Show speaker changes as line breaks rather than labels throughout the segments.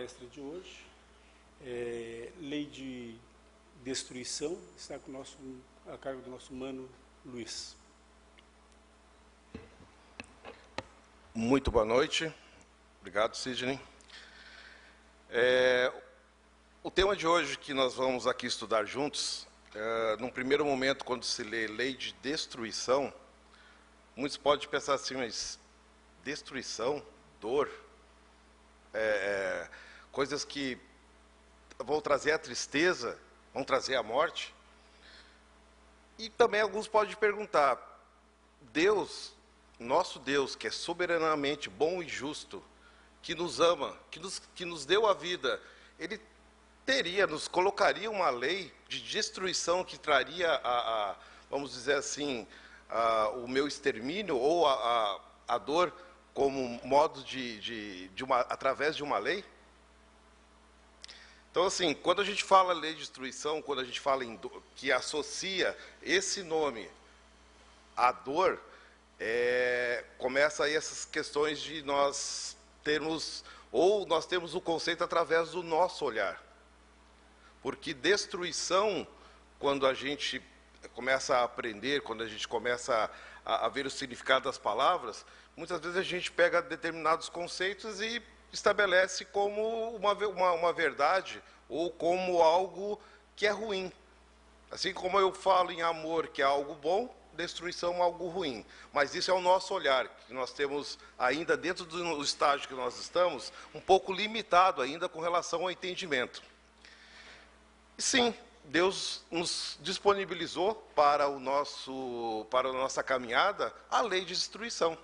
palestra de hoje. Lei de destruição, está a cargo do nosso mano Luiz.
Muito boa noite. Obrigado, Sidney. O tema de hoje que nós vamos aqui estudar juntos, num primeiro momento, quando se lê lei de destruição, muitos podem pensar assim, mas destruição, dor, coisas que vão trazer a tristeza, vão trazer a morte. E também alguns podem perguntar, Deus, nosso Deus, que é soberanamente bom e justo, que nos ama, que nos deu a vida, Ele nos colocaria uma lei de destruição que traria, vamos dizer assim, o meu extermínio ou a dor como modo através de uma lei? Então, assim, quando a gente fala lei de destruição, quando a gente fala que associa esse nome à dor, começa aí essas questões de nós temos o conceito através do nosso olhar. Porque destruição, quando a gente começa a aprender, quando a gente começa a ver o significado das palavras, muitas vezes a gente pega determinados conceitos e estabelece como uma verdade ou como algo que é ruim. Assim como eu falo em amor, que é algo bom, destruição é algo ruim. Mas isso é o nosso olhar, que nós temos ainda dentro do estágio que nós estamos, um pouco limitado ainda com relação ao entendimento. E sim, Deus nos disponibilizou para a nossa caminhada a lei de destruição.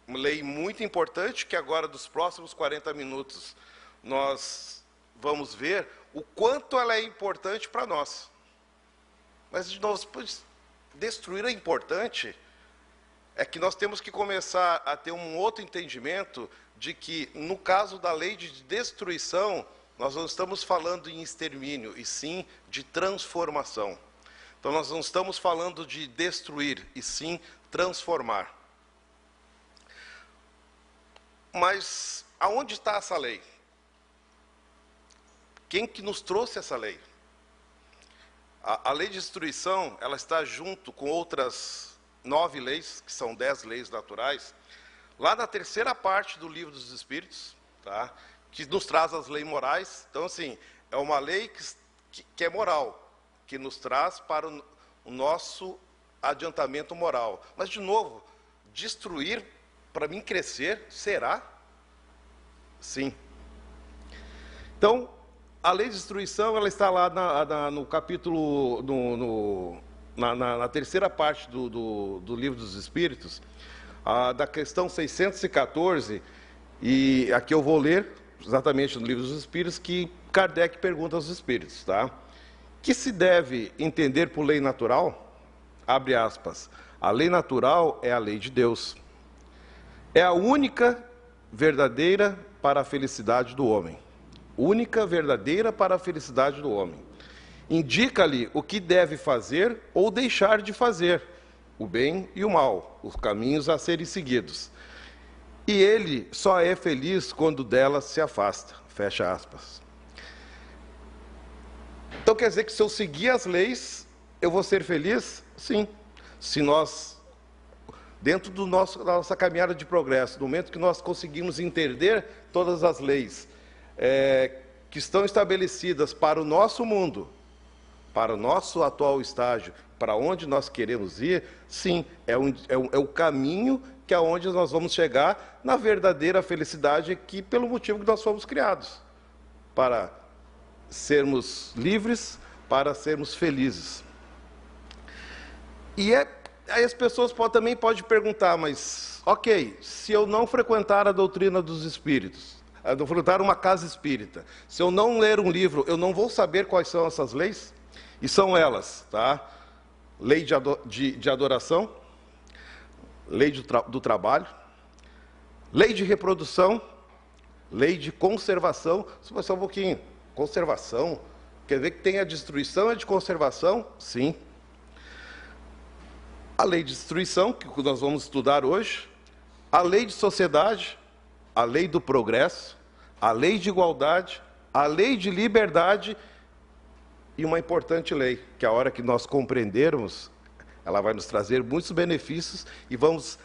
Uma lei muito importante que agora, dos próximos 40 minutos, nós vamos ver o quanto ela é importante para nós. Mas, de novo, destruir é importante, é que nós temos que começar a ter um outro entendimento de que, no caso da lei de destruição, nós não estamos falando em extermínio, e sim de transformação. Então, nós não estamos falando de destruir, e sim transformar. Mas aonde está essa lei? Quem que nos trouxe essa lei? A lei de destruição, ela está junto com outras 9 leis, que são 10 leis naturais, lá na terceira parte do Livro dos Espíritos, tá? Que nos traz as leis morais. Então, assim, é uma lei que é moral, que nos traz para o nosso adiantamento moral. Mas, de novo, destruir, para mim crescer, será? Sim. Então, a lei de destruição, ela está lá no capítulo, na terceira parte do Livro dos Espíritos, da questão 614, e aqui eu vou ler, exatamente no Livro dos Espíritos, que Kardec pergunta aos Espíritos, tá? Que se deve entender por lei natural? Abre aspas. A lei natural é a lei de Deus. É a única verdadeira para a felicidade do homem. Única verdadeira para a felicidade do homem. Indica-lhe o que deve fazer ou deixar de fazer, o bem e o mal, os caminhos a serem seguidos. E ele só é feliz quando dela se afasta. Fecha aspas. Então quer dizer que se eu seguir as leis, eu vou ser feliz? Sim. Se nós, dentro da nossa caminhada de progresso, no momento que nós conseguimos entender todas as leis que estão estabelecidas para o nosso mundo, para o nosso atual estágio, para onde nós queremos ir, sim, é o caminho que é onde nós vamos chegar na verdadeira felicidade, que pelo motivo que nós fomos criados, para sermos livres, para sermos felizes. E aí as pessoas também podem perguntar, mas, ok, se eu não frequentar a doutrina dos espíritos, não frequentar uma casa espírita, se eu não ler um livro, eu não vou saber quais são essas leis? E são elas, tá? Lei de adoração, lei do trabalho, lei de reprodução, lei de conservação. Só um pouquinho. Conservação? Quer ver que tem a destruição e a de conservação? Sim. A lei de destruição, que nós vamos estudar hoje, a lei de sociedade, a lei do progresso, a lei de igualdade, a lei de liberdade e uma importante lei, que a hora que nós compreendermos, ela vai nos trazer muitos benefícios e vamos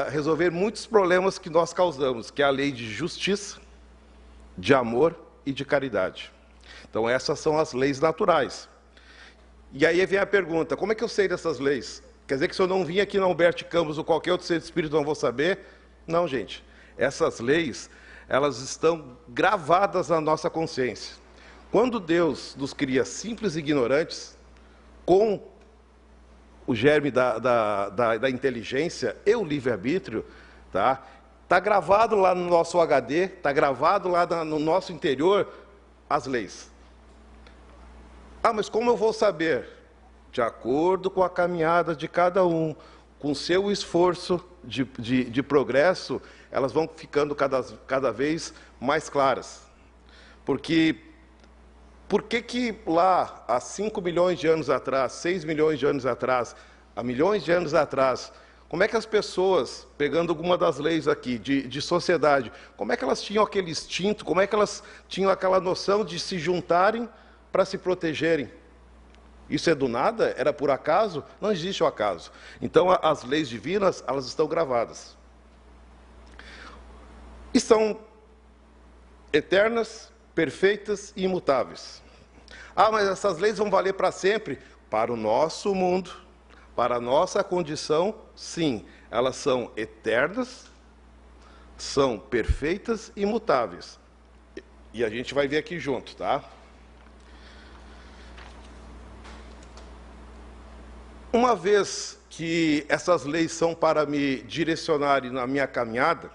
resolver muitos problemas que nós causamos, que é a lei de justiça, de amor e de caridade. Então, essas são as leis naturais. E aí vem a pergunta, como é que eu sei dessas leis? Quer dizer que se eu não vim aqui na Humberto Campos ou qualquer outro centro espírita, eu não vou saber? Não, gente. Essas leis, elas estão gravadas na nossa consciência. Quando Deus nos cria simples e ignorantes, com o germe da inteligência e o livre-arbítrio, tá gravado lá no nosso HD, está gravado lá no nosso interior as leis. Ah, mas como eu vou saber? De acordo com a caminhada de cada um, com o seu esforço de progresso, elas vão ficando cada vez mais claras. Porque por que lá, há 5 milhões de anos atrás, 6 milhões de anos atrás, há milhões de anos atrás, como é que as pessoas, pegando alguma das leis aqui, de sociedade, como é que elas tinham aquele instinto, como é que elas tinham aquela noção de se juntarem para se protegerem? Isso é do nada? Era por acaso? Não existe o acaso. Então, as leis divinas, elas estão gravadas. E são eternas, perfeitas e imutáveis. Ah, mas essas leis vão valer para sempre? Para o nosso mundo, para a nossa condição, sim. Elas são eternas, são perfeitas e imutáveis. E a gente vai ver aqui junto, tá? Uma vez que essas leis são para me direcionarem na minha caminhada,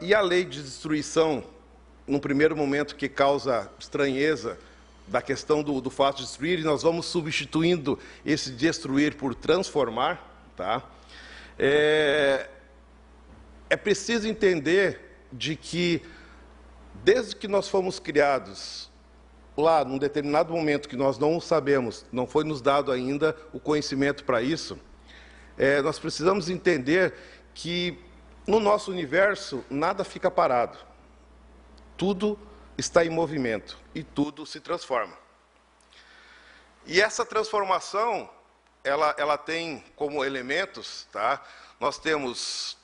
e a lei de destruição, num primeiro momento que causa estranheza, da questão do fato de destruir, e nós vamos substituindo esse destruir por transformar, tá? É preciso entender de que, desde que nós fomos criados, lá, num determinado momento que nós não sabemos, não foi nos dado ainda o conhecimento para isso, nós precisamos entender que no nosso universo nada fica parado. Tudo está em movimento e tudo se transforma. E essa transformação, ela tem como elementos, tá? Nós temos,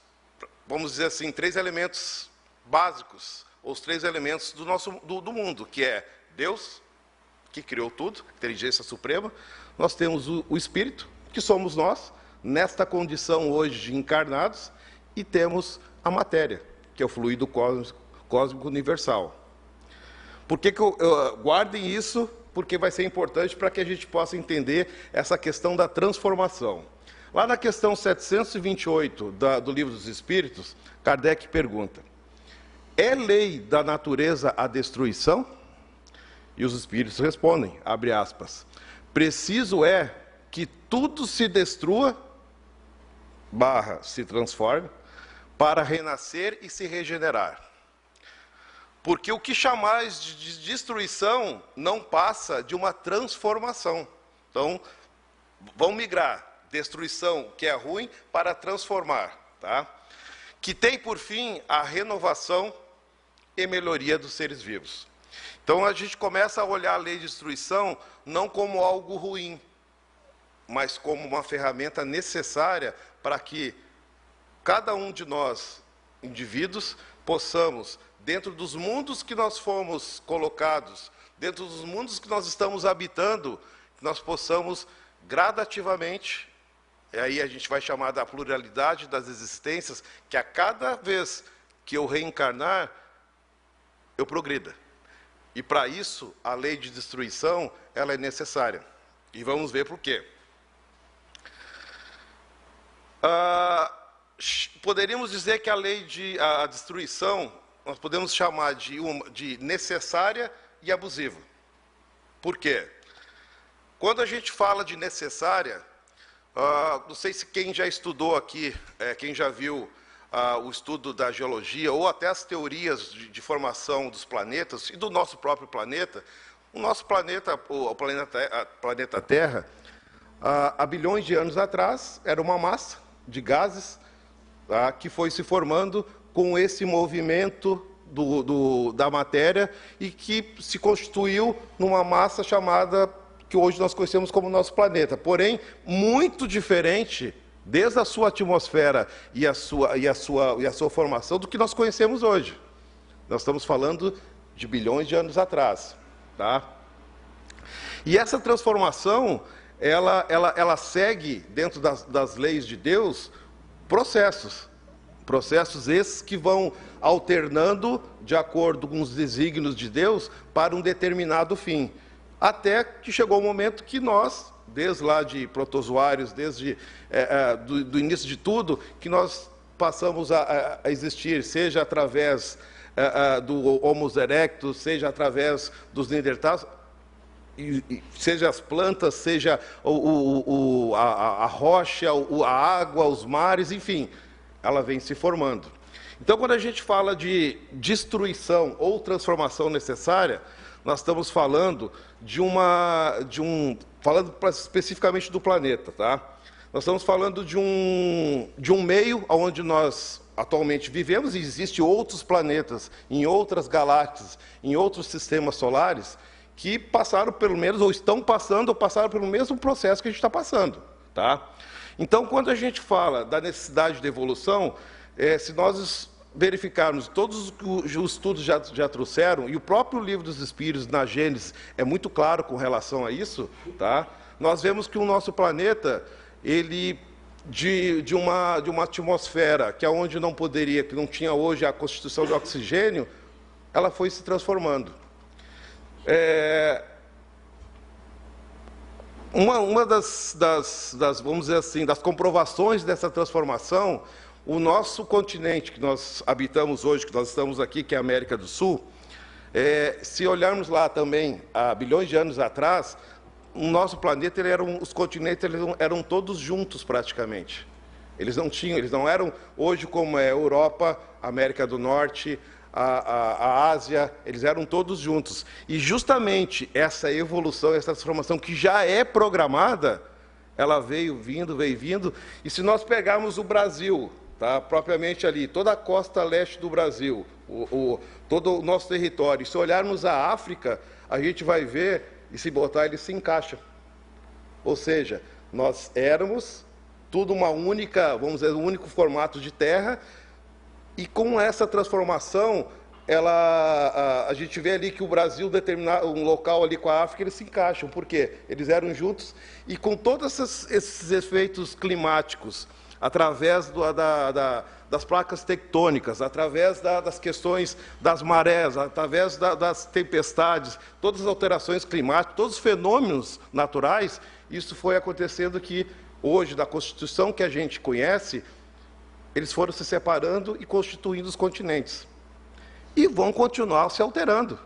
vamos dizer assim, 3 elementos básicos, ou os 3 elementos do mundo, que é Deus, que criou tudo, inteligência suprema. Nós temos o Espírito, que somos nós, nesta condição hoje de encarnados, e temos a matéria, que é o fluido cósmico universal. Por que guardem isso? Porque vai ser importante para que a gente possa entender essa questão da transformação. Lá na questão 728 do Livro dos Espíritos, Kardec pergunta: é lei da natureza a destruição? E os Espíritos respondem, abre aspas, preciso é que tudo se destrua, se transforme, para renascer e se regenerar. Porque o que chamais de destruição não passa de uma transformação. Então, vão migrar destruição, que é ruim, para transformar, tá? Que tem por fim a renovação e melhoria dos seres vivos. Então, a gente começa a olhar a lei de destruição não como algo ruim, mas como uma ferramenta necessária para que cada um de nós, indivíduos, possamos, dentro dos mundos que nós fomos colocados, dentro dos mundos que nós estamos habitando, nós possamos gradativamente, e aí a gente vai chamar da pluralidade das existências, que a cada vez que eu reencarnar, eu progrida. E para isso, a lei de destruição, ela é necessária. E vamos ver por quê. Poderíamos dizer que a lei de destruição, nós podemos chamar de necessária e abusiva. Por quê? Quando a gente fala de necessária, não sei se quem já estudou aqui, quem já viu o estudo da geologia, ou até as teorias de formação dos planetas e do nosso próprio planeta, o nosso planeta, o planeta Terra, há bilhões de anos atrás, era uma massa de gases que foi se formando com esse movimento da matéria e que se constituiu numa massa chamada, que hoje nós conhecemos como nosso planeta. Porém, muito diferente, desde a sua atmosfera e a sua formação, do que nós conhecemos hoje. Nós estamos falando de bilhões de anos atrás. Tá? E essa transformação, ela segue, dentro das leis de Deus, processos esses que vão alternando de acordo com os desígnios de Deus para um determinado fim. Até que chegou o momento que nós, desde lá de protozoários, desde do início de tudo, que nós passamos a existir, seja através do Homo erectus, seja através dos Neandertais, seja as plantas, seja a rocha, a água, os mares, enfim, ela vem se formando. Então, quando a gente fala de destruição ou transformação necessária, nós estamos falando falando especificamente do planeta, tá? Nós estamos falando de um meio onde nós atualmente vivemos, e existem outros planetas, em outras galáxias, em outros sistemas solares, que passaram pelo menos, ou estão passando, ou passaram pelo mesmo processo que a gente está passando, tá? Então, quando a gente fala da necessidade de evolução, se nós verificarmos todos os estudos já trouxeram, e o próprio Livro dos Espíritos, na Gênesis, é muito claro com relação a isso, tá? Nós vemos que o nosso planeta, ele, de uma atmosfera, que é onde não poderia, que não tinha hoje a constituição de oxigênio, ela foi se transformando. Uma das, vamos dizer assim, das comprovações dessa transformação, o nosso continente que nós habitamos hoje, que nós estamos aqui, que é a América do Sul, se olharmos lá também, há bilhões de anos atrás, o nosso planeta, os continentes eram todos juntos praticamente. Eles não eram hoje como é a Europa, a América do Norte, a Ásia, eles eram todos juntos. E justamente essa evolução, essa transformação que já é programada, ela veio vindo, e se nós pegarmos o Brasil, tá, propriamente ali, toda a costa leste do Brasil, todo o nosso território, e se olharmos a África, a gente vai ver, e se botar, ele se encaixa. Ou seja, nós éramos tudo uma única, vamos dizer, um único formato de terra. E com essa transformação, a gente vê ali que o Brasil, um local ali com a África, eles se encaixam. Por quê? Eles eram juntos, e com todos esses efeitos climáticos, através das placas tectônicas, através das questões das marés, através das tempestades, todas as alterações climáticas, todos os fenômenos naturais, isso foi acontecendo que, hoje, da Constituição que a gente conhece, eles foram se separando e constituindo os continentes. E vão continuar se alterando.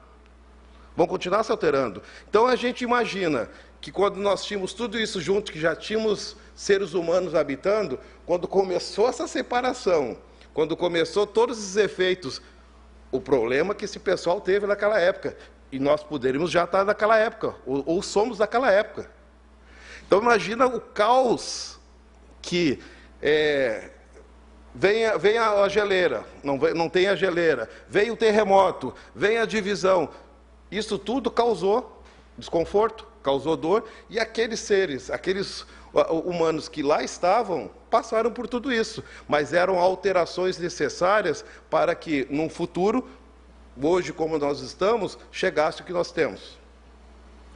Então, a gente imagina que quando nós tínhamos tudo isso junto, que já tínhamos seres humanos habitando, quando começou essa separação, quando começou todos esses efeitos, o problema que esse pessoal teve naquela época, e nós poderíamos já estar naquela época, ou somos daquela época. Então, imagina o caos que... Vem a geleira, não tem a geleira, vem o terremoto, vem a divisão. Isso tudo causou desconforto, causou dor, e aqueles humanos que lá estavam, passaram por tudo isso. Mas eram alterações necessárias para que, num futuro, hoje como nós estamos, chegasse o que nós temos.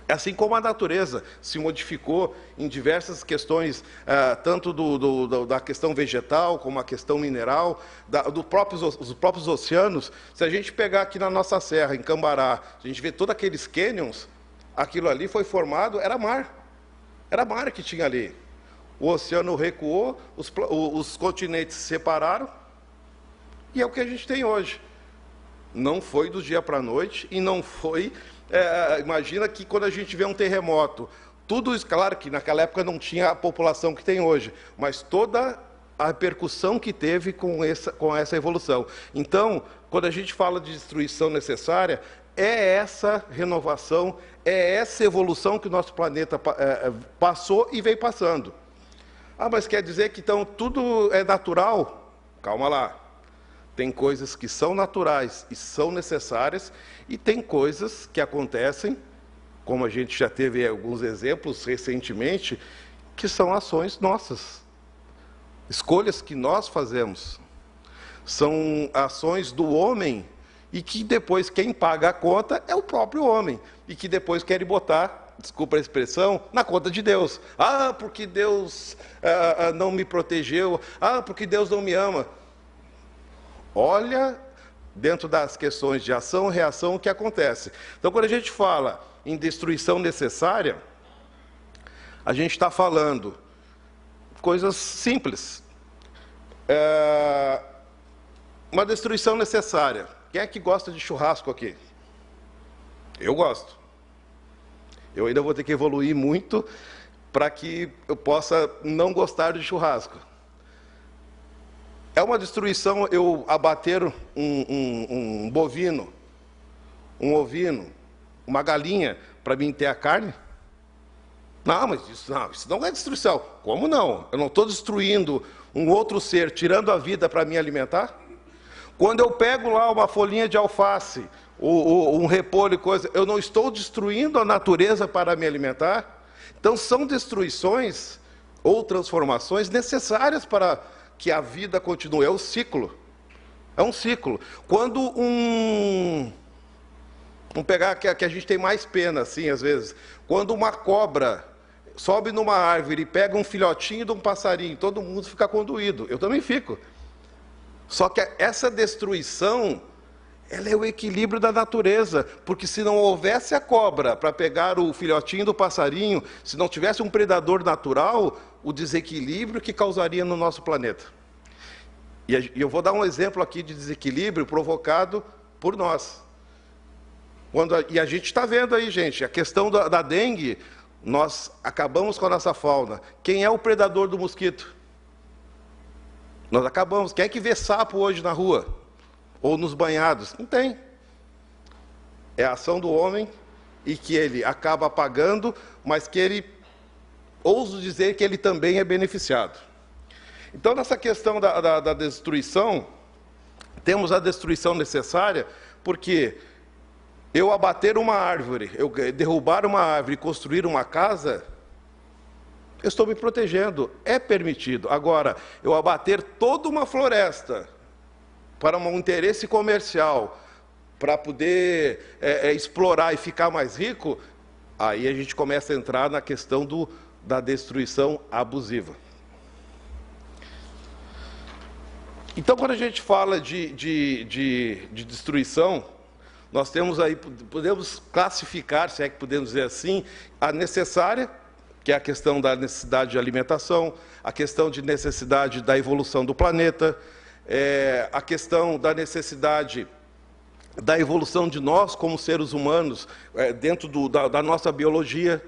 Assim como a natureza se modificou em diversas questões, tanto da questão vegetal, como a questão mineral, os próprios oceanos. Se a gente pegar aqui na nossa serra, em Cambará, a gente vê todos aqueles cânions, aquilo ali foi formado, era mar que tinha ali. O oceano recuou, os continentes se separaram, e é o que a gente tem hoje. Não foi do dia para a noite, e não foi... imagina que quando a gente vê um terremoto, tudo isso, claro que naquela época não tinha a população que tem hoje, mas toda a repercussão que teve com essa evolução. Então, quando a gente fala de destruição necessária, é essa renovação, é essa evolução que o nosso planeta passou e vem passando. Mas quer dizer que então tudo é natural? Calma lá. Tem coisas que são naturais e são necessárias, e tem coisas que acontecem, como a gente já teve alguns exemplos recentemente, que são ações nossas, escolhas que nós fazemos. São ações do homem, e que depois quem paga a conta é o próprio homem, e que depois quer botar, desculpa a expressão, na conta de Deus. Ah, porque Deus não me protegeu, ah, porque Deus não me ama. Olha, dentro das questões de ação e reação, o que acontece. Então, quando a gente fala em destruição necessária, a gente está falando coisas simples. Uma destruição necessária. Quem é que gosta de churrasco aqui? Eu gosto. Eu ainda vou ter que evoluir muito para que eu possa não gostar de churrasco. É uma destruição eu abater um bovino, um ovino, uma galinha, para mim ter a carne? Não, mas isso não é destruição. Como não? Eu não estou destruindo um outro ser, tirando a vida para me alimentar? Quando eu pego lá uma folhinha de alface, ou um repolho e coisa, eu não estou destruindo a natureza para me alimentar? Então, são destruições ou transformações necessárias para que a vida continue. É um ciclo. É um ciclo. Quando vamos pegar que a gente tem mais pena, assim, às vezes. Quando uma cobra sobe numa árvore e pega um filhotinho de um passarinho, todo mundo fica condoído. Eu também fico. Só que essa destruição, ela é o equilíbrio da natureza, porque se não houvesse a cobra para pegar o filhotinho do passarinho, se não tivesse um predador natural, o desequilíbrio que causaria no nosso planeta. E eu vou dar um exemplo aqui de desequilíbrio provocado por nós. E a gente está vendo aí, gente, a questão da dengue, nós acabamos com a nossa fauna. Quem é o predador do mosquito? Nós acabamos. Quem é que vê sapo hoje na rua? Ou nos banhados? Não tem. É a ação do homem, e que ele acaba pagando, mas que ele, ouso dizer que ele também é beneficiado. Então, nessa questão da destruição, temos a destruição necessária, porque eu abater uma árvore, eu derrubar uma árvore e construir uma casa, eu estou me protegendo, é permitido. Agora, eu abater toda uma floresta para um interesse comercial, para poder explorar e ficar mais rico, aí a gente começa a entrar na questão da destruição abusiva. Então, quando a gente fala de destruição, nós temos aí, podemos classificar, se é que podemos dizer assim, a necessária, que é a questão da necessidade de alimentação, a questão de necessidade da evolução do planeta, a questão da necessidade da evolução de nós como seres humanos, dentro da nossa biologia,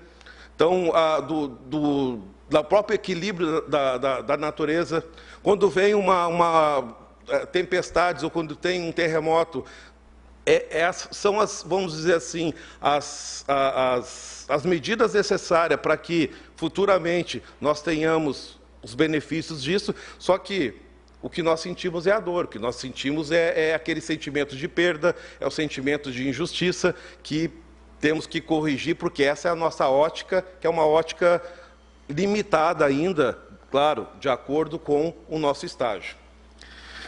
então, do próprio equilíbrio da natureza. Quando vem uma tempestade, ou quando tem um terremoto, são vamos dizer assim, as medidas necessárias para que futuramente nós tenhamos os benefícios disso, só que o que nós sentimos é a dor, o que nós sentimos é aquele sentimento de perda, é o sentimento de injustiça que temos que corrigir, porque essa é a nossa ótica, que é uma ótica limitada ainda, claro, de acordo com o nosso estágio.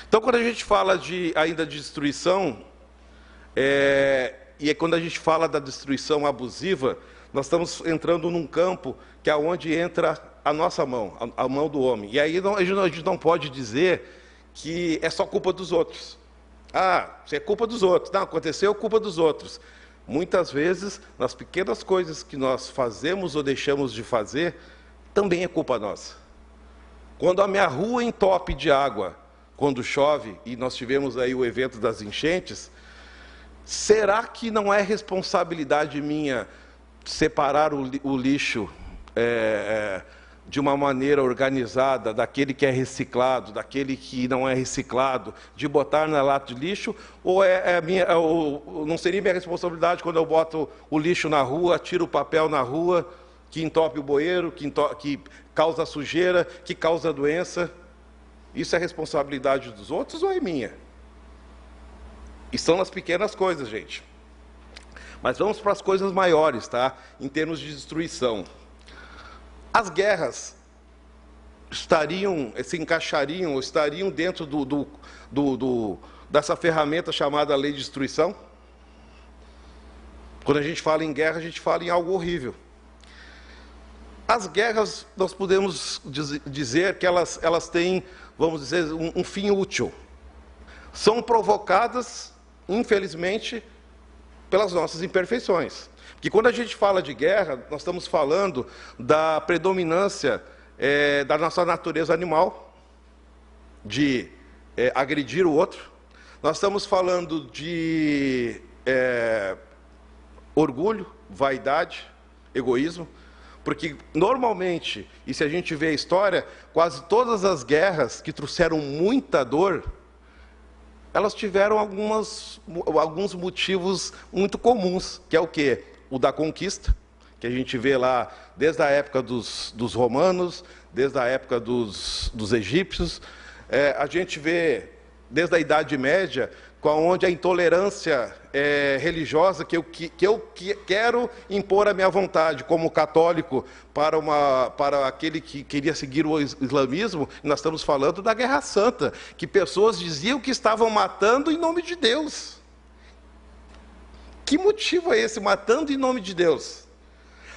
Então, quando a gente fala ainda de destruição, e quando a gente fala da destruição abusiva, nós estamos entrando num campo que é onde entra a nossa mão, a mão do homem. E aí a gente não pode dizer que é só culpa dos outros. Ah, isso é culpa dos outros. Não, aconteceu, culpa dos outros. Muitas vezes, nas pequenas coisas que nós fazemos ou deixamos de fazer, também é culpa nossa. Quando a minha rua entope de água, quando chove, e nós tivemos aí o evento das enchentes, será que não é responsabilidade minha separar o lixo de uma maneira organizada, daquele que é reciclado, daquele que não é reciclado, de botar na lata de lixo, ou não seria minha responsabilidade quando eu boto o lixo na rua, tiro o papel na rua, que entope o bueiro, que causa sujeira, que causa doença? Isso é responsabilidade dos outros ou é minha? Estão nas pequenas coisas, gente. Mas vamos para as coisas maiores, tá? Em termos de destruição. As guerras se encaixariam, ou estariam dentro dessa ferramenta chamada lei de destruição? Quando a gente fala em guerra, a gente fala em algo horrível. As guerras, nós podemos dizer que elas têm, vamos dizer, um fim útil. São provocadas, infelizmente, pelas nossas imperfeições. Porque quando a gente fala de guerra, nós estamos falando da predominância da nossa natureza animal, de agredir o outro. Nós estamos falando de orgulho, vaidade, egoísmo, porque normalmente, e se a gente vê a história, quase todas as guerras que trouxeram muita dor, elas tiveram alguns motivos muito comuns, que é o quê? O da conquista, que a gente vê lá desde a época dos romanos, desde a época dos egípcios, a gente vê desde a Idade Média, onde a intolerância religiosa, que eu quero impor a minha vontade como católico para aquele que queria seguir o islamismo, nós estamos falando da Guerra Santa, que pessoas diziam que estavam matando em nome de Deus. Que motivo é esse, matando em nome de Deus?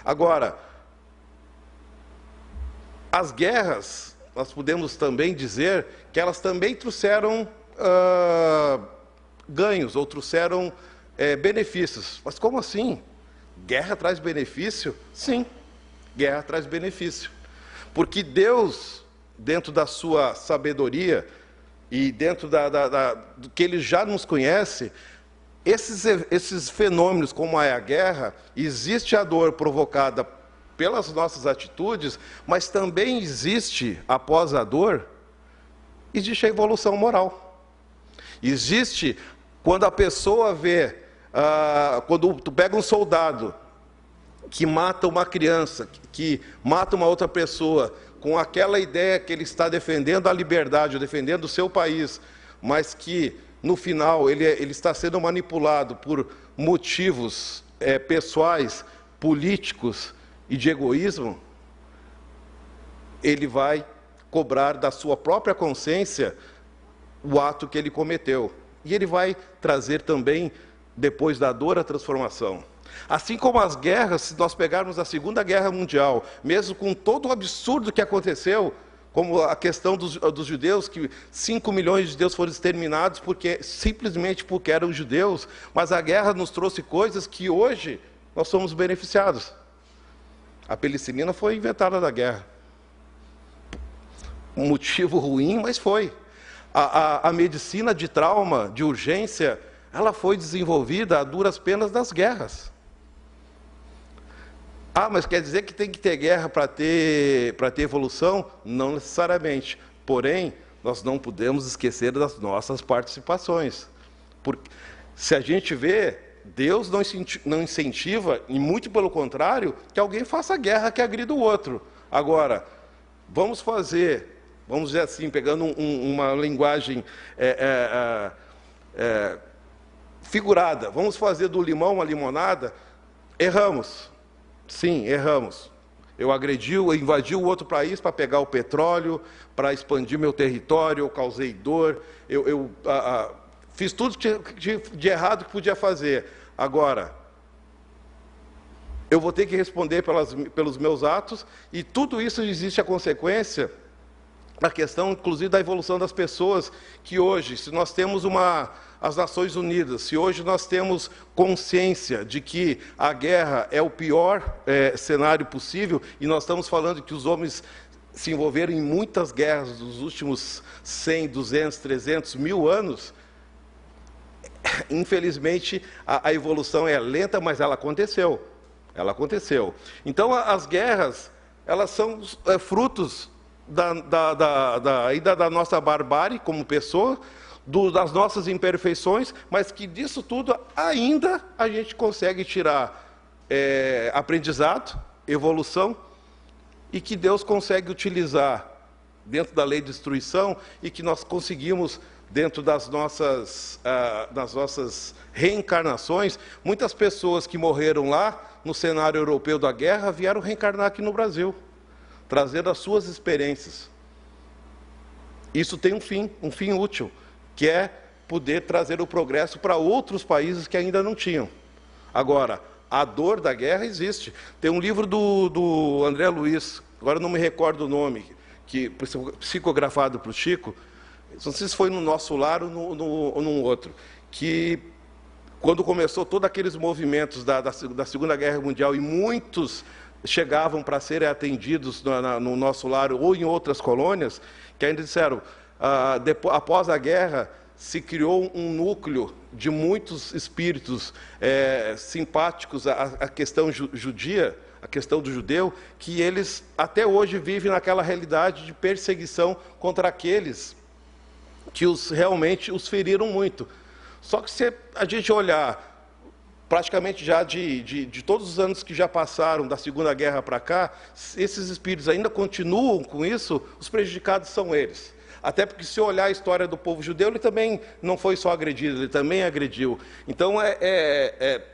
Agora, as guerras, nós podemos também dizer que elas também trouxeram ganhos, ou trouxeram benefícios. Mas como assim? Guerra traz benefício? Sim, guerra traz benefício. Porque Deus, dentro da sua sabedoria, e dentro do que Ele já nos conhece, esses fenômenos, como é a guerra, existe a dor provocada pelas nossas atitudes, mas também existe, após a dor, existe a evolução moral. Existe, quando a pessoa vê, quando tu pega um soldado que mata uma criança, que mata uma outra pessoa, com aquela ideia que ele está defendendo a liberdade, defendendo o seu país, mas que, no final, ele está sendo manipulado por motivos pessoais, políticos e de egoísmo, ele vai cobrar da sua própria consciência o ato que ele cometeu. E ele vai trazer também, depois da dor, a transformação. Assim como as guerras, se nós pegarmos a Segunda Guerra Mundial, mesmo com todo o absurdo que aconteceu, como a questão dos judeus, que 5 milhões de judeus foram exterminados simplesmente porque eram judeus, mas a guerra nos trouxe coisas que hoje nós somos beneficiados. A penicilina foi inventada da guerra. Um motivo ruim, mas foi. A medicina de trauma, de urgência, ela foi desenvolvida a duras penas das guerras. Ah, mas quer dizer que tem que ter guerra para ter evolução? Não necessariamente. Porém, nós não podemos esquecer das nossas participações. Porque, se a gente vê, Deus não incentiva, e muito pelo contrário, que alguém faça guerra que agrida o outro. Agora, vamos dizer assim, pegando uma linguagem figurada, vamos fazer do limão uma limonada, erramos. Sim, erramos. Eu invadi o outro país para pegar o petróleo, para expandir meu território, eu causei dor, eu fiz tudo de errado que podia fazer. Agora, eu vou ter que responder pelos meus atos, e tudo isso existe a consequência, a questão, inclusive, da evolução das pessoas, que hoje, se nós temos as Nações Unidas, se hoje nós temos consciência de que a guerra é o pior cenário possível, e nós estamos falando que os homens se envolveram em muitas guerras dos últimos 100, 200, 300, 1000 anos, infelizmente, a evolução é lenta, mas ela aconteceu. Ela aconteceu. Então, as guerras, elas são frutos ainda da nossa barbárie como pessoa, das nossas imperfeições, mas que disso tudo ainda a gente consegue tirar aprendizado, evolução, e que Deus consegue utilizar dentro da lei de destruição, e que nós conseguimos dentro das nossas reencarnações, muitas pessoas que morreram lá, no cenário europeu da guerra, vieram reencarnar aqui no Brasil, trazendo as suas experiências. Isso tem um fim útil, que é poder trazer o progresso para outros países que ainda não tinham. Agora, a dor da guerra existe. Tem um livro do André Luiz, agora não me recordo o nome, que psicografado para o Chico, não sei se foi no Nosso Lar ou num outro, que quando começou todos aqueles movimentos da Segunda Guerra Mundial, e muitos chegavam para serem atendidos no Nosso Lar ou em outras colônias, que ainda disseram, após a guerra, se criou um núcleo de muitos espíritos simpáticos à questão judia, a questão do judeu, que eles até hoje vivem naquela realidade de perseguição contra aqueles que realmente os feriram muito. Só que se a gente olhar, praticamente já de todos os anos que já passaram da Segunda Guerra para cá, esses espíritos ainda continuam com isso, os prejudicados são eles. Até porque, se olhar a história do povo judeu, ele também não foi só agredido, ele também agrediu. Então,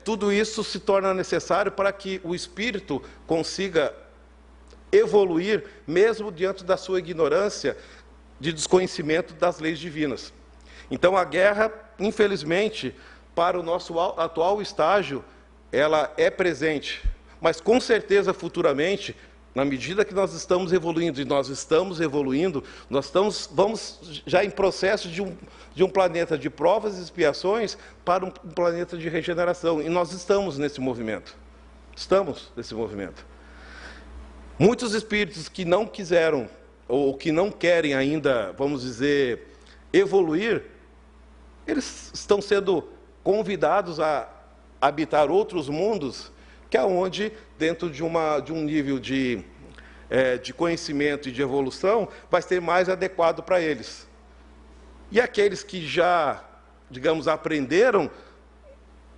tudo isso se torna necessário para que o espírito consiga evoluir, mesmo diante da sua ignorância, de desconhecimento das leis divinas. Então, a guerra, infelizmente, para o nosso atual estágio, ela é presente. Mas, com certeza, futuramente, na medida que nós estamos evoluindo, e nós estamos evoluindo, vamos já em processo de um planeta de provas e expiações para um planeta de regeneração. E nós estamos nesse movimento. Estamos nesse movimento. Muitos espíritos que não quiseram, ou que não querem ainda, vamos dizer, evoluir, eles estão sendo convidados a habitar outros mundos, que é onde, dentro de um nível de conhecimento e de evolução, vai ser mais adequado para eles. E aqueles que já, digamos, aprenderam,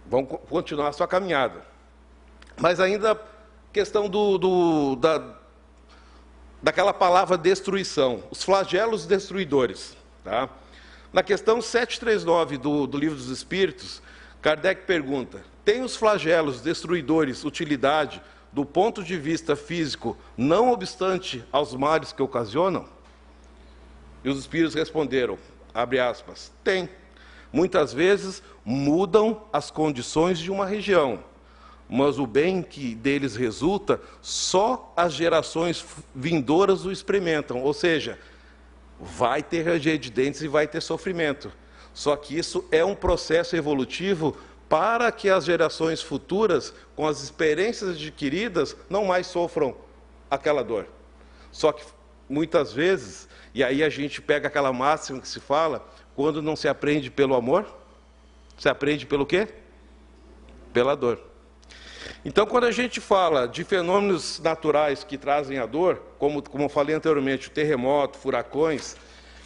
vão continuar a sua caminhada. Mas ainda questão daquela palavra destruição, os flagelos destruidores. Tá? Na questão 739 do Livro dos Espíritos, Kardec pergunta: tem os flagelos destruidores utilidade do ponto de vista físico, não obstante aos males que ocasionam? E os espíritos responderam, abre aspas, tem. Muitas vezes mudam as condições de uma região, mas o bem que deles resulta, só as gerações vindouras o experimentam. Ou seja, vai ter ranger de dentes e vai ter sofrimento. Só que isso é um processo evolutivo para que as gerações futuras, com as experiências adquiridas, não mais sofram aquela dor. Só que, muitas vezes, e aí a gente pega aquela máxima que se fala, quando não se aprende pelo amor, se aprende pelo quê? Pela dor. Então, quando a gente fala de fenômenos naturais que trazem a dor, como eu falei anteriormente, o terremoto, furacões,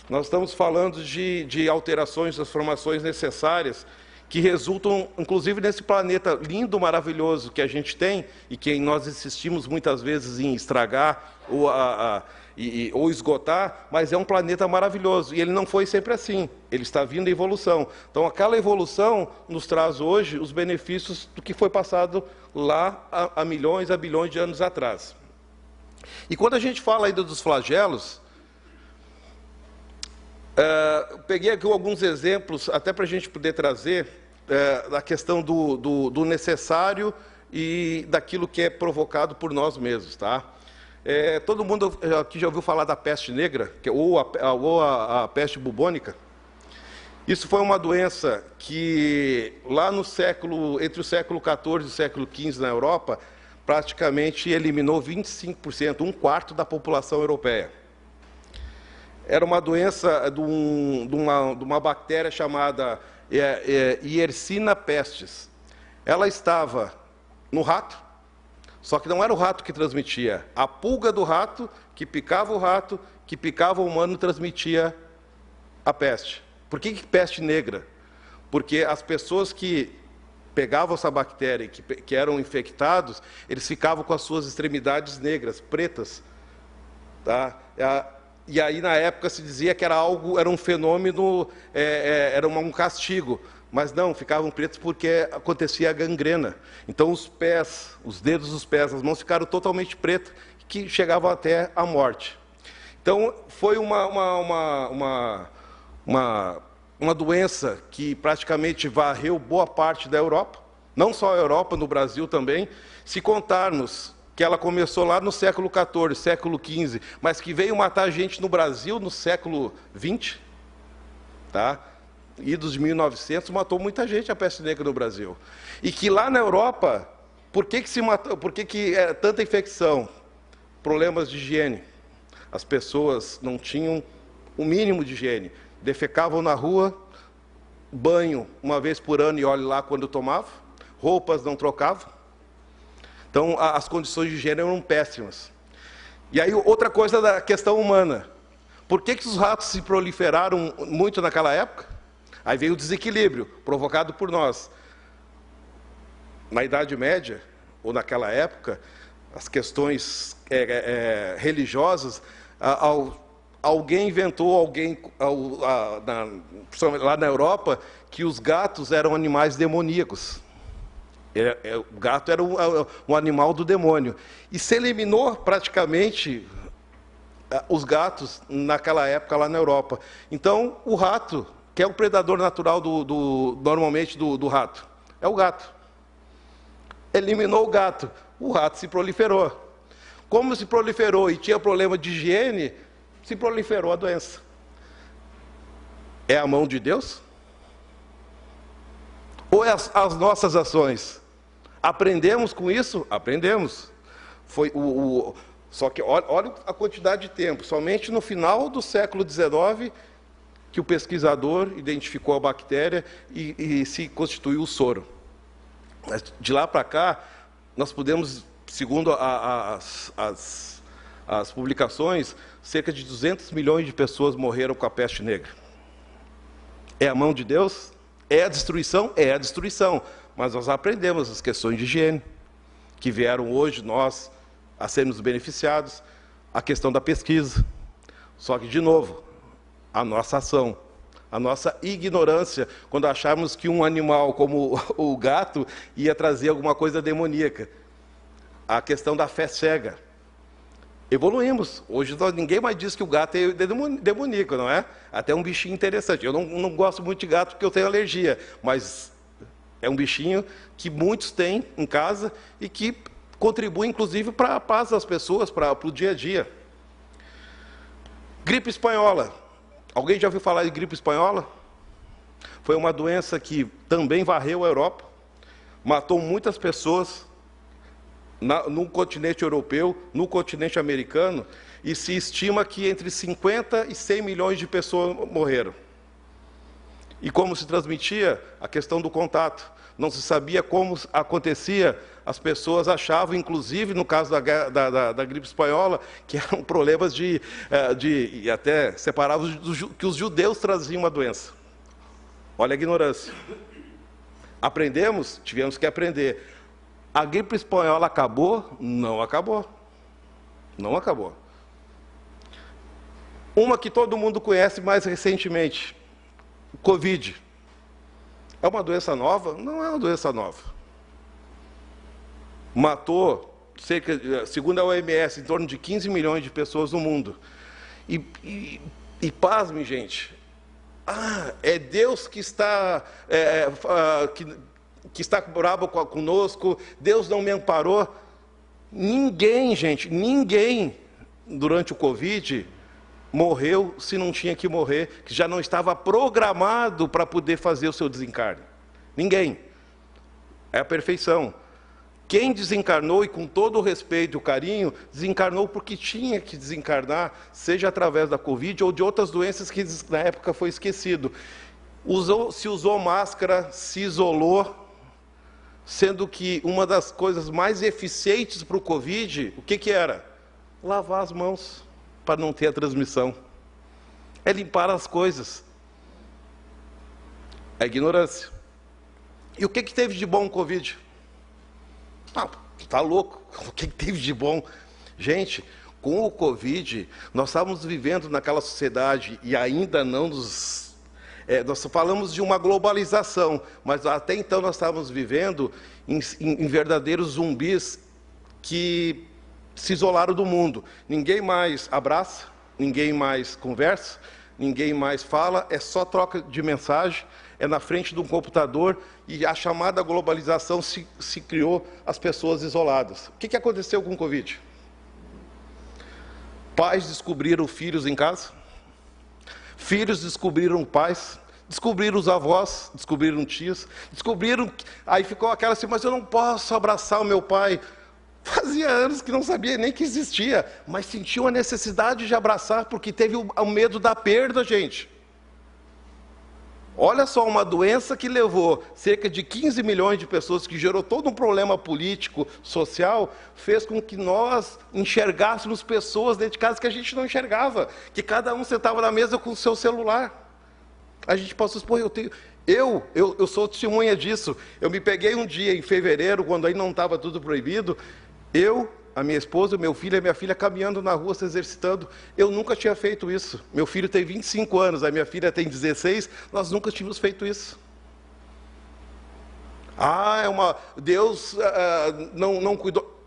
nós estamos falando de alterações, transformações necessárias que resultam, inclusive, nesse planeta lindo, maravilhoso que a gente tem e que nós insistimos muitas vezes em estragar ou esgotar, mas é um planeta maravilhoso. E ele não foi sempre assim, ele está vindo em evolução. Então, aquela evolução nos traz hoje os benefícios do que foi passado lá há milhões, a bilhões de anos atrás. E quando a gente fala ainda dos flagelos, peguei aqui alguns exemplos, até para a gente poder trazer, da questão do necessário e daquilo que é provocado por nós mesmos. Tá? Todo mundo aqui já ouviu falar da peste negra, ou a peste bubônica? Isso foi uma doença que, lá entre o século XIV e o século XV na Europa, praticamente eliminou 25%, um quarto da população europeia. Era uma doença de uma bactéria chamada Yersinia pestis. Ela estava no rato, só que não era o rato que transmitia. A pulga do rato, que picava o rato, que picava o humano, transmitia a peste. Por que peste negra? Porque as pessoas que pegavam essa bactéria, que eram infectados, eles ficavam com as suas extremidades negras, pretas. Tá? E aí, na época, se dizia que era um fenômeno, era um castigo. Mas não, ficavam pretos porque acontecia a gangrena. Então, os pés, os dedos dos pés, as mãos ficaram totalmente pretos, que chegavam até a morte. Então, foi uma doença que praticamente varreu boa parte da Europa, não só a Europa, no Brasil também. Se contarmos que ela começou lá no século XIV, século XV, mas que veio matar gente no Brasil no século XX, tá? Idos de 1900, matou muita gente a peste negra no Brasil. E que lá na Europa, por que se matou? Por que é tanta infecção? Problemas de higiene. As pessoas não tinham o mínimo de higiene. Defecavam na rua, banho uma vez por ano e olhe lá quando tomavam, roupas não trocavam. Então, as condições de higiene eram péssimas. E aí, outra coisa da questão humana. Por que os ratos se proliferaram muito naquela época? Aí veio o desequilíbrio, provocado por nós. Na Idade Média, ou naquela época, as questões religiosas, alguém inventou, lá na Europa, que os gatos eram animais demoníacos. O gato era um animal do demônio. E se eliminou praticamente os gatos naquela época lá na Europa. Então, o rato, que é o predador natural normalmente do rato, é o gato. Eliminou o gato, o rato se proliferou. Como se proliferou e tinha problema de higiene, se proliferou a doença. É a mão de Deus? Ou é as nossas ações? Aprendemos com isso? Aprendemos. Só que olha a quantidade de tempo. Somente no final do século XIX que o pesquisador identificou a bactéria e se constituiu o soro. Mas de lá para cá, nós podemos, segundo as publicações, cerca de 200 milhões de pessoas morreram com a peste negra. É a mão de Deus? É a destruição? É a destruição. Mas nós aprendemos as questões de higiene, que vieram hoje nós a sermos beneficiados, a questão da pesquisa. Só que, de novo, a nossa ação, a nossa ignorância, quando acharmos que um animal como o gato ia trazer alguma coisa demoníaca. A questão da fé cega. Evoluímos. Hoje ninguém mais diz que o gato é demoníaco, não é? Até um bichinho interessante. Eu não gosto muito de gato porque eu tenho alergia, mas é um bichinho que muitos têm em casa e que contribui, inclusive, para a paz das pessoas, para o dia a dia. Gripe espanhola. Alguém já ouviu falar de gripe espanhola? Foi uma doença que também varreu a Europa, matou muitas pessoas no continente europeu, no continente americano, e se estima que entre 50 e 100 milhões de pessoas morreram. E como se transmitia? A questão do contato. Não se sabia como acontecia, as pessoas achavam, inclusive no caso da gripe espanhola, que eram problemas e até separavam que os judeus traziam a doença. Olha a ignorância. Aprendemos? Tivemos que aprender. A gripe espanhola acabou? Não acabou. Não acabou. Uma que todo mundo conhece mais recentemente, o Covid. É uma doença nova? Não é uma doença nova. Matou, segundo a OMS, em torno de 15 milhões de pessoas no mundo. E pasmem, gente. É Deus que está, que está bravo conosco, Deus não me amparou. Ninguém, gente, ninguém, durante o Covid, morreu se não tinha que morrer, que já não estava programado para poder fazer o seu desencarne. Ninguém. É a perfeição. Quem desencarnou, e com todo o respeito e o carinho, desencarnou porque tinha que desencarnar, seja através da Covid ou de outras doenças que na época foi esquecido. Se usou máscara, se isolou, sendo que uma das coisas mais eficientes para o Covid, o que era? Lavar as mãos, para não ter a transmissão. É limpar as coisas. É ignorância. E o que teve de bom o Covid? Tá louco. O que teve de bom? Gente, com o Covid, nós estávamos vivendo naquela sociedade e ainda não nos... nós falamos de uma globalização, mas até então nós estávamos vivendo em verdadeiros zumbis que se isolaram do mundo. Ninguém mais abraça, ninguém mais conversa, ninguém mais fala, é só troca de mensagem, é na frente de um computador, e a chamada globalização se criou as pessoas isoladas. O que aconteceu com o Covid? Pais descobriram filhos em casa, filhos descobriram pais, descobriram os avós, descobriram tios, descobriram... Aí ficou aquela assim, mas eu não posso abraçar o meu pai. Fazia anos que não sabia nem que existia, mas sentiu a necessidade de abraçar, porque teve o medo da perda, gente. Olha só, uma doença que levou cerca de 15 milhões de pessoas, que gerou todo um problema político, social, fez com que nós enxergássemos pessoas dentro de casa que a gente não enxergava, que cada um sentava na mesa com o seu celular. A gente passou a expor, eu sou testemunha disso. Eu me peguei um dia em fevereiro, quando aí não estava tudo proibido, a minha esposa, o meu filho e a minha filha caminhando na rua, se exercitando. Eu nunca tinha feito isso. Meu filho tem 25 anos, a minha filha tem 16, nós nunca tínhamos feito isso. Deus não cuidou.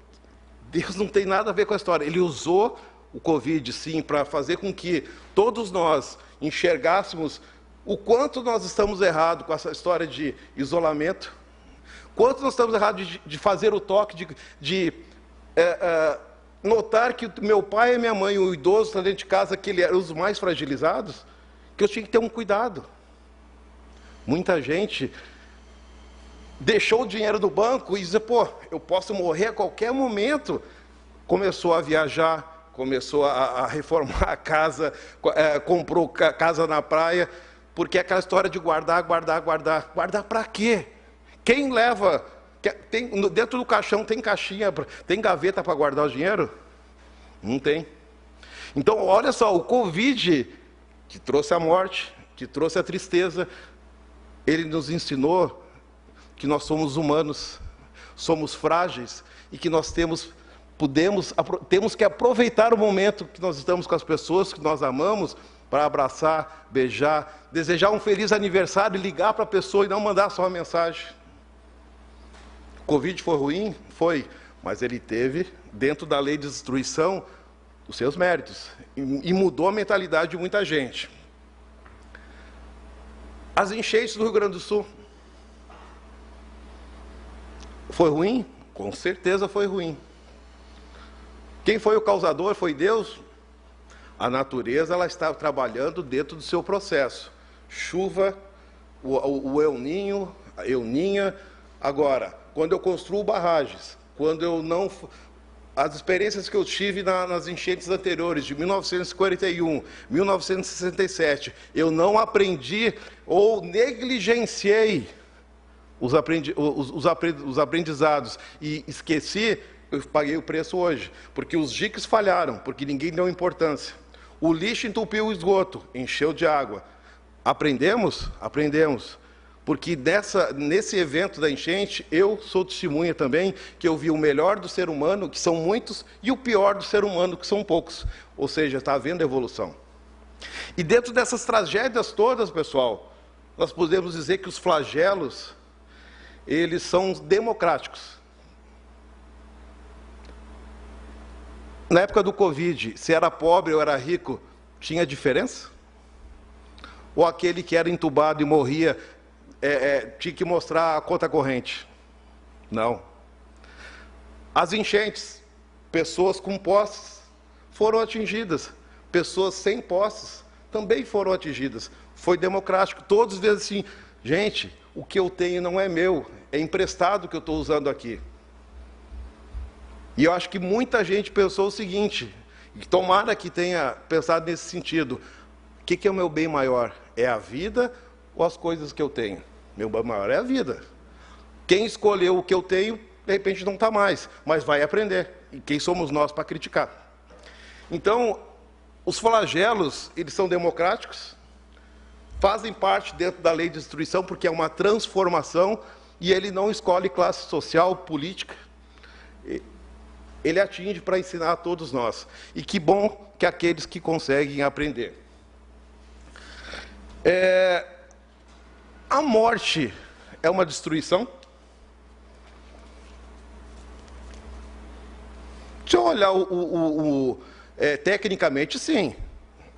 Deus não tem nada a ver com a história. Ele usou o Covid, sim, para fazer com que todos nós enxergássemos o quanto nós estamos errados com essa história de isolamento, quanto nós estamos errados de fazer o toque, notar que meu pai e minha mãe, o idoso está dentro de casa, que ele era os mais fragilizados, que eu tinha que ter um cuidado. Muita gente deixou o dinheiro do banco e dizia, eu posso morrer a qualquer momento. Começou a viajar, começou a reformar a casa, comprou casa na praia, porque é aquela história de guardar. Guardar para quê? Quem leva... dentro do caixão tem caixinha, tem gaveta para guardar o dinheiro? Não tem. Então, olha só, o Covid, que trouxe a morte, que trouxe a tristeza, ele nos ensinou que nós somos humanos, somos frágeis, e que nós temos que aproveitar o momento que nós estamos com as pessoas que nós amamos, para abraçar, beijar, desejar um feliz aniversário, ligar para a pessoa e não mandar só uma mensagem. O Covid foi ruim? Foi, mas ele teve, dentro da lei de destruição, os seus méritos, e mudou a mentalidade de muita gente. As enchentes do Rio Grande do Sul. Foi ruim? Com certeza foi ruim. Quem foi o causador? Foi Deus? A natureza, ela está trabalhando dentro do seu processo. Chuva, o El Ninho, a El Ninha. Agora, quando eu construo barragens, quando eu não... As experiências que eu tive nas enchentes anteriores, de 1941, 1967, eu não aprendi ou negligenciei os aprendizados e esqueci, eu paguei o preço hoje, porque os diques falharam, porque ninguém deu importância. O lixo entupiu o esgoto, encheu de água. Aprendemos? Aprendemos. Porque nesse evento da enchente, eu sou testemunha também, que eu vi o melhor do ser humano, que são muitos, e o pior do ser humano, que são poucos. Ou seja, está havendo evolução. E dentro dessas tragédias todas, pessoal, nós podemos dizer que os flagelos, eles são democráticos. Na época do Covid, se era pobre ou era rico, tinha diferença? Ou aquele que era entubado e morria, tinha que mostrar a conta corrente? Não. As enchentes, pessoas com posses foram atingidas, pessoas sem posses também foram atingidas. Foi democrático, todos dizem assim, gente, o que eu tenho não é meu, é emprestado que eu estou usando aqui. E eu acho que muita gente pensou o seguinte, e tomara que tenha pensado nesse sentido, o que é o meu bem maior? É a vida ou as coisas que eu tenho? Meu bem maior é a vida. Quem escolheu o que eu tenho, de repente não está mais, mas vai aprender. E quem somos nós para criticar? Então, os flagelos, eles são democráticos, fazem parte dentro da lei de destruição, porque é uma transformação, e ele não escolhe classe social, política. ele atinge para ensinar a todos nós. E que bom que aqueles que conseguem aprender. A morte é uma destruição? Se eu olhar tecnicamente, sim.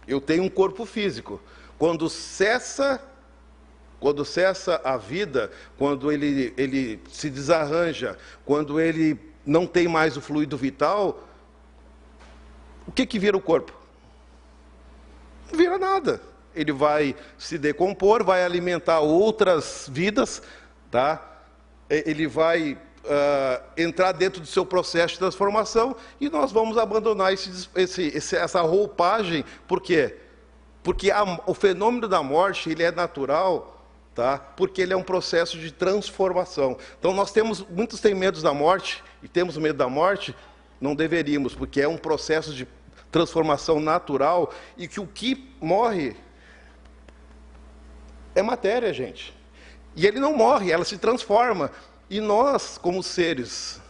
Eu tenho um corpo físico. Quando cessa a vida, quando ele se desarranja, quando ele não tem mais o fluido vital, o que vira o corpo? Não vira nada. Ele vai se decompor, vai alimentar outras vidas, tá? Ele vai entrar dentro do seu processo de transformação e nós vamos abandonar essa roupagem. Por quê? Porque o fenômeno da morte, ele é natural, tá? Porque ele é um processo de transformação. Então, muitos têm medo da morte, e temos medo da morte, não deveríamos, porque é um processo de transformação natural, e que o que morre é matéria, gente. E ele não morre, ela se transforma. E nós, como seres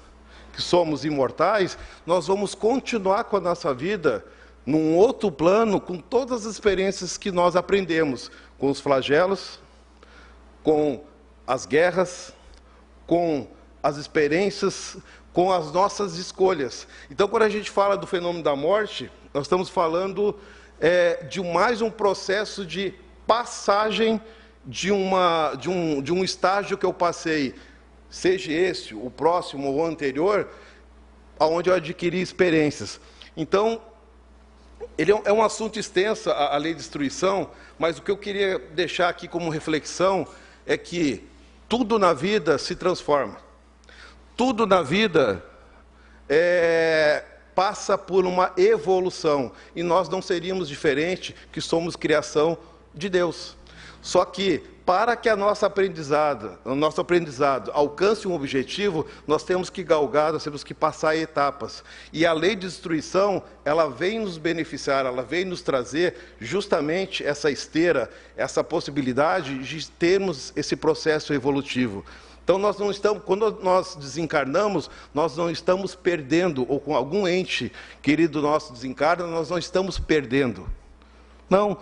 que somos imortais, nós vamos continuar com a nossa vida num outro plano, com todas as experiências que nós aprendemos, com os flagelos, com as guerras, com as experiências, com as nossas escolhas. Então, quando a gente fala do fenômeno da morte, nós estamos falando de mais um processo de passagem de um estágio que eu passei, seja esse, o próximo ou o anterior, onde eu adquiri experiências. Então, ele é um assunto extenso, a lei de destruição, mas o que eu queria deixar aqui como reflexão é que tudo na vida se transforma. Tudo na vida passa por uma evolução. E nós não seríamos diferente, que somos criação de Deus. Só que, para que o nosso aprendizado alcance um objetivo, nós temos que galgar, nós temos que passar etapas. E a lei de destruição, ela vem nos beneficiar, ela vem nos trazer justamente essa esteira, essa possibilidade de termos esse processo evolutivo. Então, quando nós desencarnamos, nós não estamos perdendo, ou com algum ente querido nosso desencarna, nós não estamos perdendo. Não.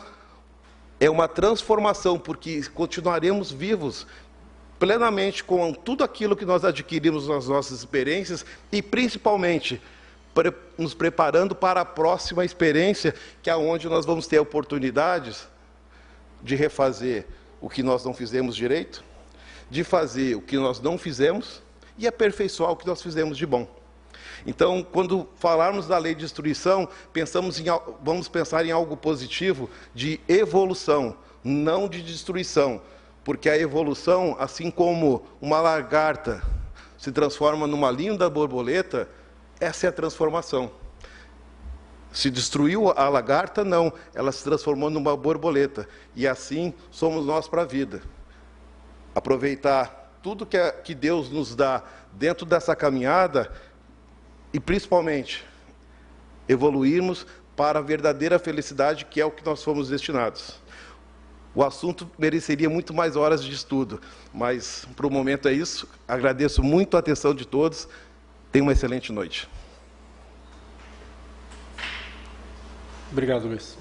É uma transformação, porque continuaremos vivos plenamente com tudo aquilo que nós adquirimos nas nossas experiências e, principalmente, nos preparando para a próxima experiência, que é onde nós vamos ter oportunidades de refazer o que nós não fizemos direito, de fazer o que nós não fizemos e aperfeiçoar o que nós fizemos de bom. Então, quando falarmos da lei de destruição, vamos pensar em algo positivo, de evolução, não de destruição. Porque a evolução, assim como uma lagarta se transforma numa linda borboleta, essa é a transformação. Se destruiu a lagarta, não, ela se transformou numa borboleta. E assim somos nós para a vida. Aproveitar tudo que Deus nos dá dentro dessa caminhada e, principalmente, evoluirmos para a verdadeira felicidade, que é o que nós fomos destinados. O assunto mereceria muito mais horas de estudo, mas, para o momento, é isso. Agradeço muito a atenção de todos. Tenham uma excelente noite.
Obrigado, Luiz.